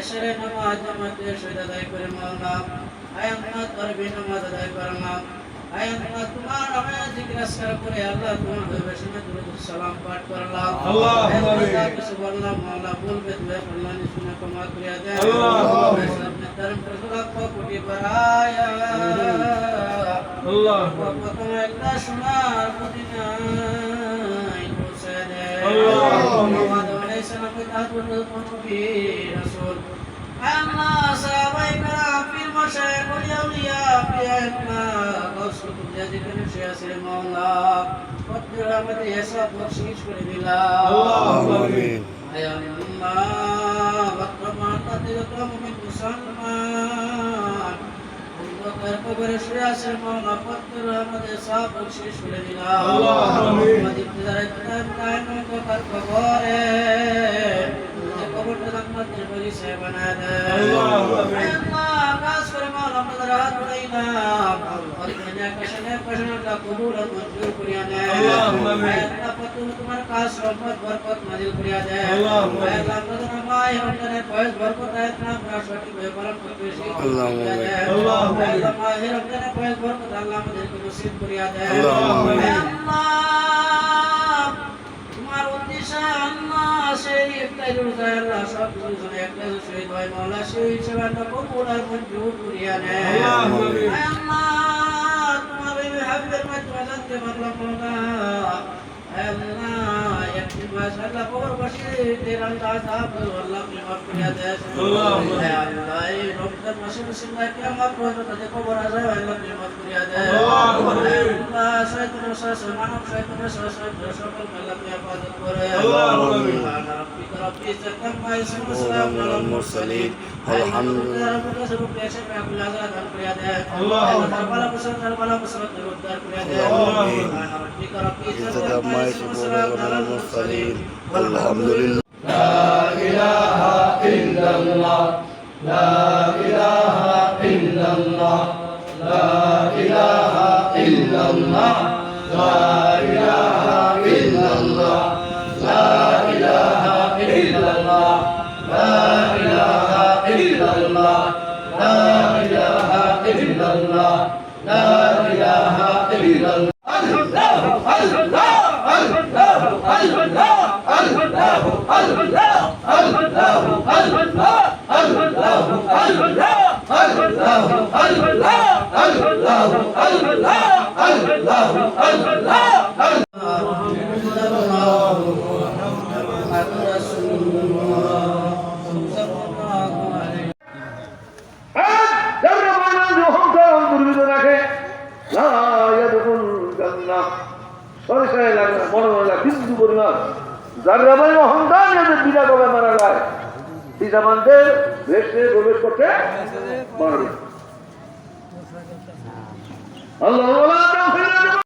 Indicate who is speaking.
Speaker 1: এশারে নামাজ জামাতের সহিত আদায় করে মাওলা আয় আল্লাহ তারাবি নামাজ আদায় করলাম আয় আল্লাহ তোমার নামে জিকির আসকার করে আল্লাহ তোমার ভালোবাসা দুরূদ সালাম পাঠ করলাম আল্লাহুম্মা আমিন সুবহানাল্লাহ মাওলা বলবে দুয়া ফরমানি শুনে ক্ষমা করে দেন আল্লাহুম্মা আপনি ধর্ম প্রসাদ কোটি বারায়া আল্লাহ প্রথম একটা সোনার মদিনায় পৌঁছে দেন আল্লাহুম্মা আলাইহিস সালাম তাহাতুল নবী রাসূল আল্লাহ সাহাবায়ে কেরাম পীর মাশায়েখ আউলিয়া পিয়ানা গৌসুল কুতুব সে আছে মাওলা কদ্দুর আমাদের হিসাব বখশিশ করে দিলা আল্লাহুম্মা আমিন আয় আল্লাহ বর্তমান তাদের মুমিন মুসলমান উম্মতের কবরে শুয়ে আছে মাওলা কদ্দুর আমাদের হিসাব বখশিশ করে দিলা আল্লাহুম্মা আমিন মদিনার কায়ম কর কবরে কবরটা জান্নাতের বাগিচা বানায় দেন আল্লাহুম্মা আমিন আল্লাহ কাজ করে মাওলা আমাদের হাত বাড়াইলাম আল্লাহ কাশনে কবুল আর মঞ্জুর করিয়া দেন আল্লাহুম্মা আমিন আল্লাহ তুমি তোমার কাজ রহমত বরকত নাযিল করিয়া দেন আল্লাহুম্মা আমিন আমাদের মাই রমজানের ফয়েজ বরকত আয়াতনা আমরা সঠিকভাবে পালন করতে শিখি আল্লাহুম্মা আমিন আল্লাহুম্মা আমিন মাই রমজানের ফয়েজ বরকত আল্লাহ আমাদেরকে নসিব করিয়া দেন আল্লাহুম্মা আমিন আল্লাহ তোমার উদ্দেশ্য আল্লাহ সেই একটাই রোজা আল্লাহ সব কিছু একটা শহীদ হয় মাওলা সেই হিসেবে আল্লাহ কবুল আর মঞ্জুর করিয়া নেন আল্লাহুম্মা আমিন আল্লাহ তোমার এই হাবিবের মাধ্যমে জানতে পারলাম মাওলা আল্লাহ একটি মাস আল্লাহ কবরবাসীদের আযাব আল্লাহ মাফ করিয়া দেন আল্লাহুম্মা আল্লাহ এই রমজান মাসে মুসলিমরা কিয়ামত পর্যন্ত তাদের কবর আযাব আল্লাহ মাফ করিয়া দেন আল্লাহুম্মা আল্লাহ শয়তানের শাসন মানব শয়তানের শাসন সকল আল্লাহ হেফাজত করে আল্লাহুম্মা আমিন রাব্বিকা রাব্বিল ইজ্জাতি আম্মা ইয়াসিফুন ওয়া সালামুন আলাল মুরসালিন আলহামদুলিল্লাহ রাব্বিল আলামিন দান করিয়া দেন আল্লাহুম্মা বালা মুসলিম উদ্ধার করিয়া দেন আল্লাহুম্মা রাব্বিকা রাব্বিল ইজ্জাতি আম্মা ইয়াসিফুন ওয়া সালামুন আলাল মুরসালিন আলহামদুলিল্লাহ লা ইলাহা ইল্লাল্লাহ লা ইলাহা ইল্লাল্লাহ লা ইলাহা ইল্লাল্লাহ লা ইলাহা ইল্লাল্লাহ লা ইলাহা ইল্লাল্লাহ লা ইলাহা ইল্লাল্লাহ লা ইলাহা ইল্লাল্লাহ লা ইলাহা ইল্লাল্লাহ আল্লাহু আল্লাহ আল্লাহু আল্লাহ আল্লাহু আল্লাহ আল্লাহু আল্লাহ আল্লাহু আল্লাহ আল্লাহু আল্লাহ আল্লাহু আল্লাহ আল্লাহু আল্লাহ প্রবেশ করতে পারবে আল্লাহ